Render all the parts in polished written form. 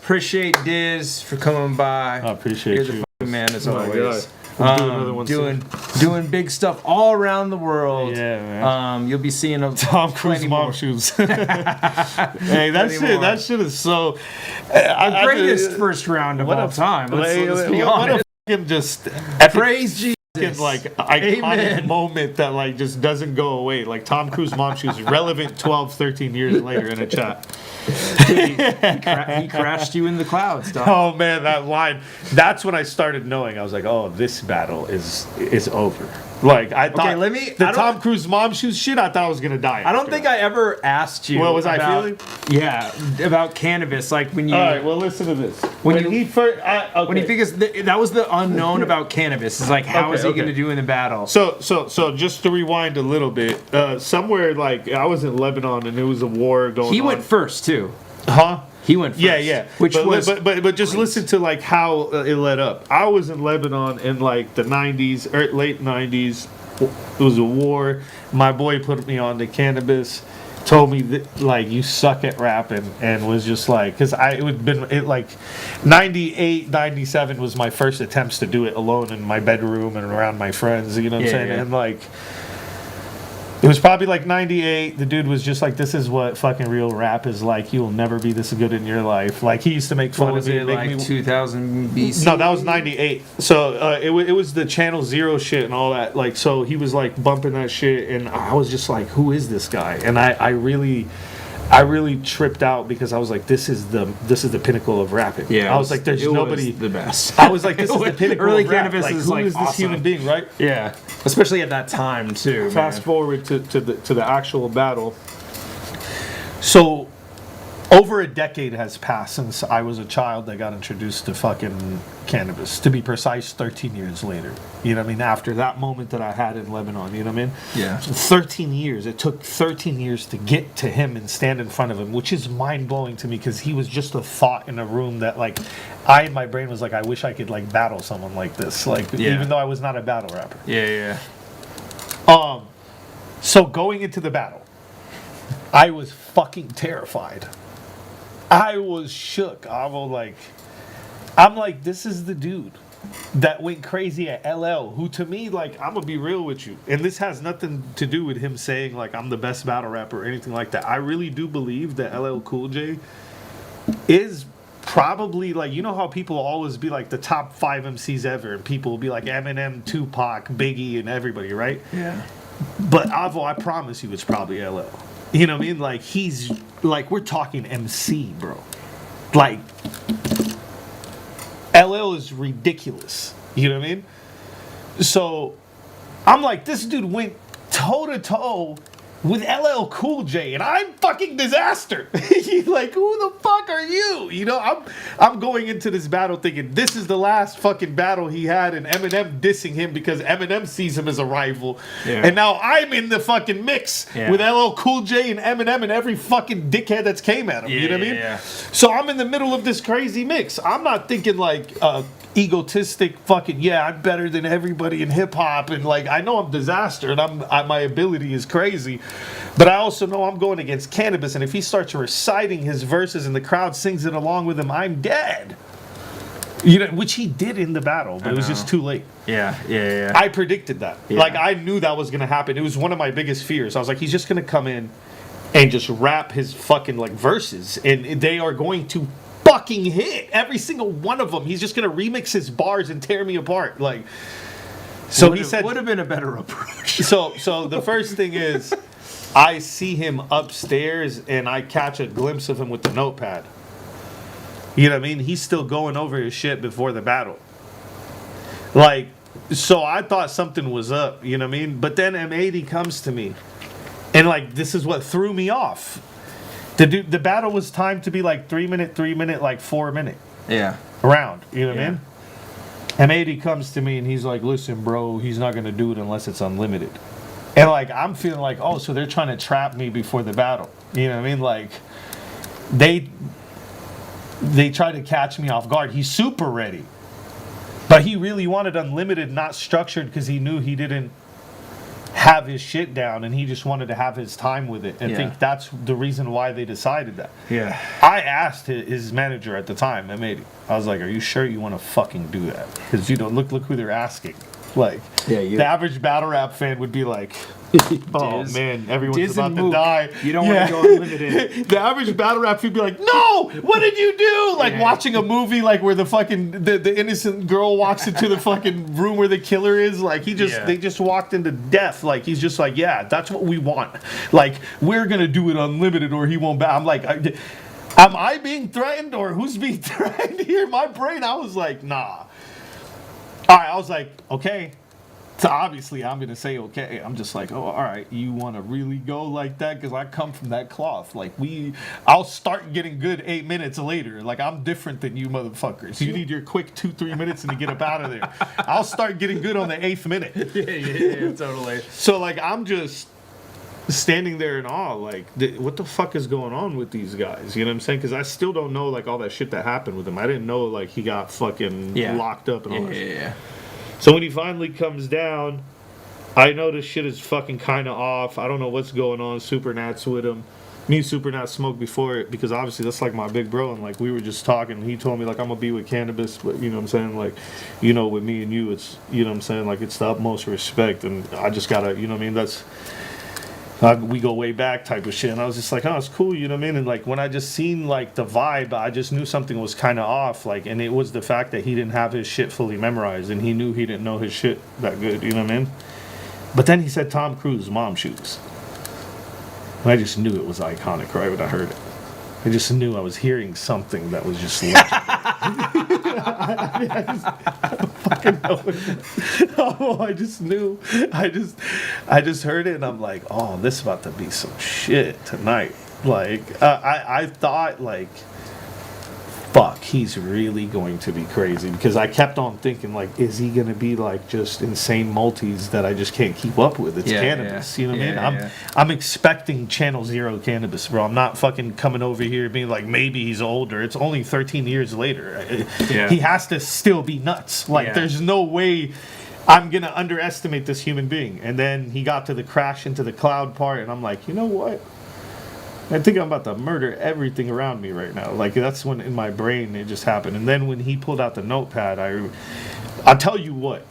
Appreciate Diz for coming by. I appreciate You're you. the fucking man as always. Doing big stuff all around the world. Yeah, man. You'll be seeing a Tom Cruise mom shoes. Hey, that shit is so. The greatest first round of all time. Let's be honest. What a just praise Jesus. Like iconic moment that like just doesn't go away. Like Tom Cruise mom shoes relevant 12, 13 years later in a chat. He crashed you in the clouds, dog. Oh man, that line. That's when I started knowing. I was like, oh, this battle is over. Like I thought Tom Cruise mom shoes shit, I thought I was gonna die. I don't think I ever asked you. What was I feeling? Yeah, about Canibus. Like when you. All right, well listen to this. When he first, when he because that was the unknown about Canibus. Is like how is he gonna do in the battle? So just to rewind a little bit, somewhere like I was in Lebanon and there was a war going on. He went first too. Huh? He went first. Yeah. But just listen to like how it led up. I was in Lebanon in like the 90s, or late 90s. It was a war. My boy put me on to Canibus, told me that like you suck at rapping, and was just like, because like 98, 97 was my first attempts to do it alone in my bedroom and around my friends. You know what I'm saying? Yeah. And like. It was probably like 98. The dude was just like, this is what fucking real rap is like. You'll never be this good in your life. Like, he used to make fun of me. Like 2000 BC? No, that was 98. So, it was the Channel Zero shit and all that. Like, so he was like bumping that shit. And I was just like, who is this guy? And I really tripped out because I was like, this is the pinnacle of rapping. Yeah, I was like, there's nobody the best. I was like, this is the pinnacle early of rap. Canibus Like, is who like is this awesome. human being, right? Yeah, especially at that time too. Fast forward to the actual battle. So, over a decade has passed since I was a child that got introduced to fucking Canibus. To be precise, 13 years later. You know what I mean? After that moment that I had in Lebanon, you know what I mean? Yeah. So 13 years. It took 13 years to get to him and stand in front of him, which is mind-blowing to me because he was just a thought in a room that, like, in my brain was like, I wish I could, like, battle someone like this. Like, even though I was not a battle rapper. Yeah. So going into the battle, I was fucking terrified. I was shook. I'm like, this is the dude that went crazy at LL, who to me, like, I'm gonna be real with you, and this has nothing to do with him saying like I'm the best battle rapper or anything like that. I really do believe that LL Cool J is probably, like, you know how people always be like the top 5 MCs ever, and people will be like Eminem, Tupac, Biggie, and everybody, right? Yeah. But Avo, I promise you, it's probably LL. You know what I mean? Like, he's, like, we're talking MC, bro. Like, LL is ridiculous. You know what I mean? So, I'm like, this dude went toe-to-toe with LL Cool J, and I'm fucking Dizaster. He's like, who the fuck are you? You know, I'm going into this battle thinking this is the last fucking battle he had, and Eminem dissing him because Eminem sees him as a rival. Yeah. And now I'm in the fucking mix with LL Cool J and Eminem and every fucking dickhead that's came at him. You know what I mean? Yeah. So I'm in the middle of this crazy mix. I'm not thinking like egotistic fucking, I'm better than everybody in hip hop, and like I know I'm Dizaster and my ability is crazy, but I also know I'm going against Canibus, and if he starts reciting his verses and the crowd sings it along with him, I'm dead. You know, which he did in the battle, but it was just too late. Yeah. I predicted that. Yeah. Like, I knew that was gonna happen. It was one of my biggest fears. I was like, he's just gonna come in and just rap his fucking like verses, and they are going to fucking hit every single one of them. He's just gonna remix his bars and tear me apart. Like, so he said, would have been a better approach. So the first thing is, I see him upstairs and I catch a glimpse of him with the notepad. You know what I mean? He's still going over his shit before the battle. Like, so I thought something was up. You know what I mean? But then M80 comes to me, and like, this is what threw me off. The battle was timed to be like 3 minute, like 4 minute. Yeah. Round. You know what I mean? M80 comes to me and he's like, listen, bro, he's not gonna do it unless it's unlimited. And like, I'm feeling like, oh, so they're trying to trap me before the battle. You know what I mean? Like, they try to catch me off guard. He's super ready, but he really wanted unlimited, not structured, because he knew he didn't have his shit down, and he just wanted to have his time with it. I think that's the reason why they decided that. Yeah. I asked his manager at the time, I was like, "Are you sure you want to fucking do that?" Because look who they're asking. Like, the average battle rap fan would be like, "Oh man, everyone's about to die. You don't want to go unlimited." The average battle rap would be like, "No, what did you do?" Like watching a movie like where the fucking the innocent girl walks into the fucking room where the killer is. Like they just walked into death. Like he's just like, "Yeah, that's what we want. Like we're gonna do it unlimited or he won't." I'm like, am I being threatened or who's being threatened here? In my brain, I was like, nah. All right, I was like, okay. So obviously, I'm going to say okay. I'm just like, oh, all right, you want to really go like that? Because I come from that cloth. Like, I'll start getting good 8 minutes later. Like, I'm different than you motherfuckers. You need your quick 2-3 minutes and to get up out of there. I'll start getting good on the 8th minute. Yeah, totally. So, like, I'm just standing there in awe. Like, what the fuck is going on with these guys? You know what I'm saying? Because I still don't know, like, all that shit that happened with him. I didn't know, like, he got fucking locked up and all that shit. Yeah. So when he finally comes down, I know this shit is fucking kind of off. I don't know what's going on. Supernat's with him. Me and Supernat smoked before it because obviously that's like my big bro. And like we were just talking. He told me like I'm going to be with Canibus. But you know what I'm saying? Like, you know, with me and you, it's, you know what I'm saying? Like it's the utmost respect. And I just got to, you know what I mean? That's, we go way back type of shit. And I was just like, oh, it's cool, you know what I mean? And like when I just seen like the vibe, I just knew something was kind of off. Like, and it was the fact that he didn't have his shit fully memorized, and he knew he didn't know his shit that good, you know what I mean? But then he said Tom Cruise mom shoes. And I just knew it was iconic right when I heard it. I just knew I was hearing something that was just legendary. I don't fucking know what oh, I just knew. I just heard it and I'm like, oh, this is about to be some shit tonight. Like, I thought, like, fuck, he's really going to be crazy. Because I kept on thinking, like, is he going to be, like, just insane multis that I just can't keep up with? It's Canibus, you know what I mean? I'm expecting Channel Zero Canibus, bro. I'm not fucking coming over here being like, maybe he's older. It's only 13 years later. He has to still be nuts. Like, there's no way I'm going to underestimate this human being. And then he got to the crash into the cloud part, and I'm like, you know what? I think I'm about to murder everything around me right now. Like, that's when in my brain it just happened. And then when he pulled out the notepad, I'll tell you what.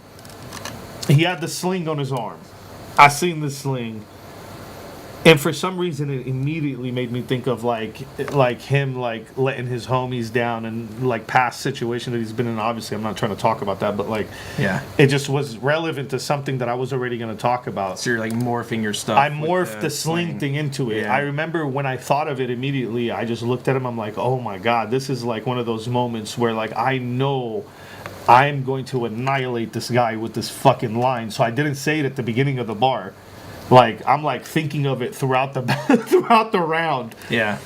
He had the sling on his arm. I seen the sling. And for some reason, it immediately made me think of, like him, like, letting his homies down and, like, past situation that he's been in. Obviously, I'm not trying to talk about that, but, like, it just was relevant to something that I was already going to talk about. So you're, like, morphing your stuff. I morphed the sling thing into it. I remember when I thought of it immediately, I just looked at him. I'm like, oh, my God, this is, like, one of those moments where, like, I know I'm going to annihilate this guy with this fucking line. So I didn't say it at the beginning of the bar. Like, I'm like thinking of it throughout the round. Yeah.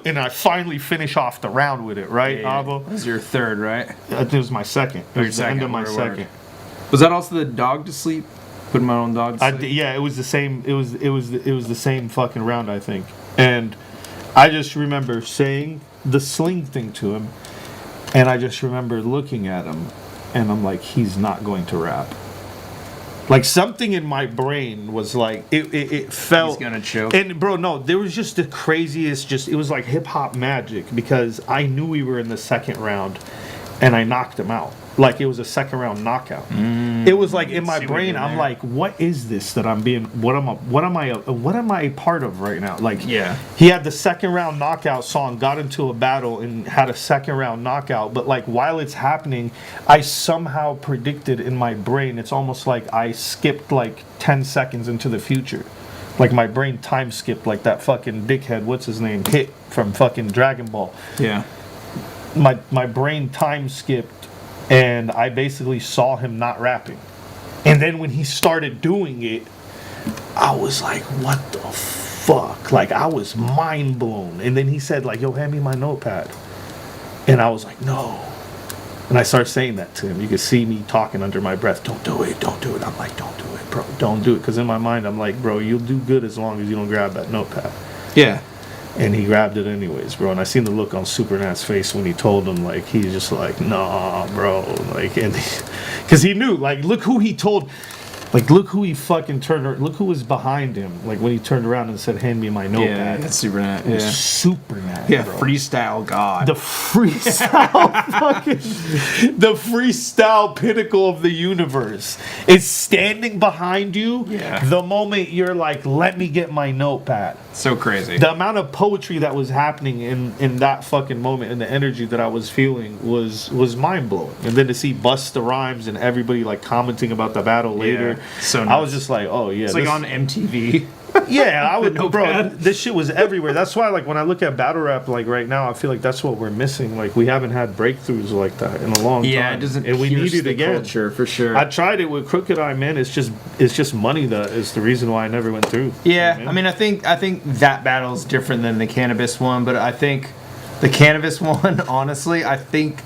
And I finally finish off the round with it, right, Avo? That was your third, right? It was my second. It was the end of my second. Was that also the dog to sleep? Putting my own dog to sleep? Yeah, it was the same. It was the same fucking round, I think. And I just remember saying the sling thing to him, and I just remember looking at him, and I'm like, he's not going to rap. Like, something in my brain was like, it felt... He's gonna choke. And, bro, no, there was just the craziest, it was like hip-hop magic, because I knew we were in the second round, and I knocked him out. Like, it was a second-round knockout. It was like, in my brain, I'm like, what is this that I'm being... What am I a part of right now? Like, he had the second-round knockout song, got into a battle, and had a second-round knockout, but, like, while it's happening, I somehow predicted in my brain, it's almost like I skipped, like, 10 seconds into the future. Like, my brain time skipped, like that fucking dickhead, what's his name, Hit from fucking Dragon Ball. Yeah. My brain time skipped, and I basically saw him not rapping. And then when he started doing it, I was like, what the fuck? Like, I was mind blown. And then he said, like, yo, hand me my notepad. And I was like, no. And I started saying that to him. You could see me talking under my breath, don't do it, don't do it. I'm like, don't do it, bro, don't do it. Because in my mind, I'm like, bro, you'll do good as long as you don't grab that notepad. Yeah. And he grabbed it anyways, bro. And I seen the look on Supernat's face when he told him, like, he's just like, nah, bro. Like, and because he knew, like, look who he told. Like, look who he fucking turned around. Look who was behind him. Like, when he turned around and said, hand me my notepad. Yeah, that's super nice. It was super nice, Yeah, bro. freestyle god. The freestyle the freestyle pinnacle of the universe is standing behind you the moment you're like, let me get my notepad. So crazy. The amount of poetry that was happening in that fucking moment and the energy that I was feeling was mind-blowing. And then to see Busta Rhymes and everybody like commenting about the battle later, so I was just like, oh yeah. It's like on MTV. Yeah, I would, bro. Notepad. This shit was everywhere. That's why, like, when I look at battle rap, like right now, I feel like that's what we're missing. Like, we haven't had breakthroughs like that in a long time. Yeah, it doesn't. and we need it again. Culture, for sure. I tried it with Crooked Eye, man. It's just money that is the reason why I never went through. Yeah, You know what I mean, I think that battle is different than the Canibus one, but I think the Canibus one, honestly, I think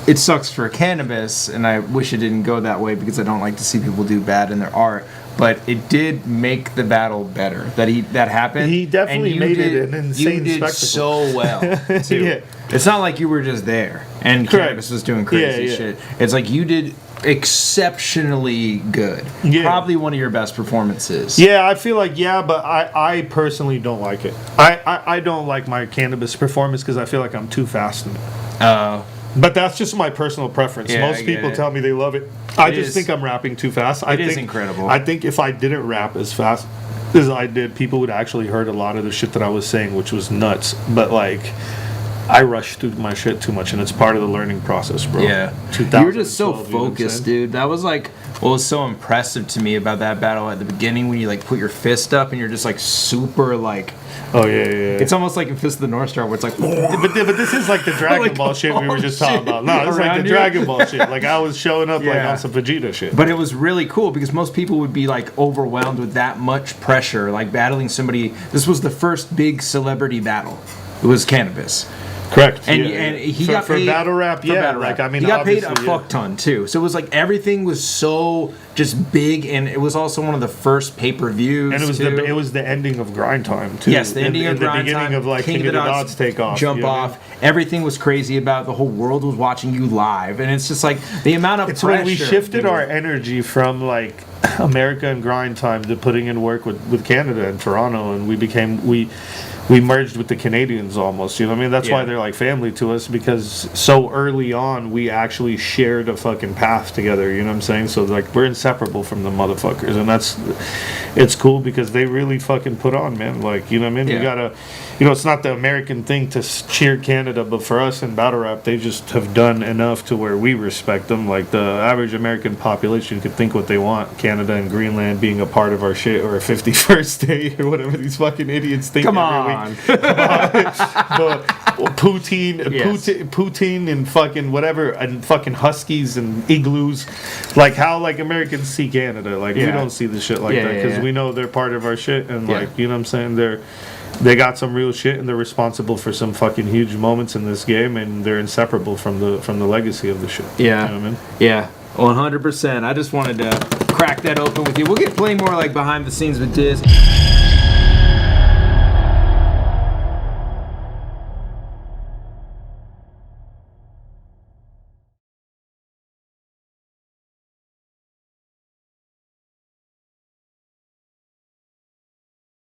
it sucks for Canibus, and I wish it didn't go that way because I don't like to see people do bad in their art. But it did make the battle better. That happened. He definitely made it an insane You did spectacle. so well. Too. Yeah. It's not like you were just there and Correct. Canibus was doing crazy Yeah. shit. It's like you did exceptionally good. Yeah. Probably one of your best performances. Yeah, I feel like, but I personally don't like it. I don't like my Canibus performance because I feel like I'm too fast in it. But that's just my personal preference. Yeah, Most I get people it. tell me they love it. I It just is- think I'm rapping too fast. I It think is incredible. I think if I didn't rap as fast as I did, people would actually heard a lot of the shit that I was saying, which was nuts. But like, I rushed through my shit too much, and it's part of the learning process, bro. Yeah. 2012, You were just so you know what I'm focused, saying? dude. That was like what was so impressive to me about that battle at the beginning when you like put your fist up and you're just like super like. Oh yeah. It's almost like in Fist of the North Star where it's like. But this is like the Dragon Like, Ball shit we were just talking shit about. No, it's like around the you. Dragon Ball shit. Like I was showing up like Yeah. on some Vegeta shit. But it was really cool because most people would be like overwhelmed with that much pressure, like battling somebody. This was the first big celebrity battle. It was Canibus. Correct. And, yeah. and he for, got for paid battle rap. for Yeah, battle like rap. I mean, he got paid a obviously, fuck ton too. So it was like everything was so just big, and it was also one of the first pay-per-views. And it was the ending of Grind Time too. Yes, the ending of the Grind beginning Time, of like King of the Dots take off, jump you know what I off. mean? Everything was crazy about. The whole world was watching you live, and it's just like the amount of It's pressure. when we shifted dude. our energy from like America and Grind Time to putting in work with Canada and Toronto, and we merged with the Canadians almost. You know what I mean? That's why Yeah. they're like family to us, because so early on we actually shared a fucking path together. You know what I'm saying? So like we're inseparable from the motherfuckers, and it's cool because they really fucking put on, man. Like, you know what I mean? Yeah. We gotta, it's not the American thing to cheer Canada, but for us in battle rap, they just have done enough to where we respect them. Like the average American population could think what they want, Canada and Greenland being a part of our shit, or a 51st state, or whatever these fucking idiots think. Come every on. week. But Yes. Poutine and fucking whatever, and fucking huskies and igloos, like how like Americans see Canada, like we Yeah. don't see the shit like Yeah, that yeah, because yeah. we know they're part of our shit, and Yeah. like, you know what I'm saying, they got some real shit, and they're responsible for some fucking huge moments in this game, and they're inseparable from the legacy of the shit. Yeah. You know what I mean? Yeah, 100%. I just wanted to crack that open with you. We'll get plenty more like behind the scenes with Diz.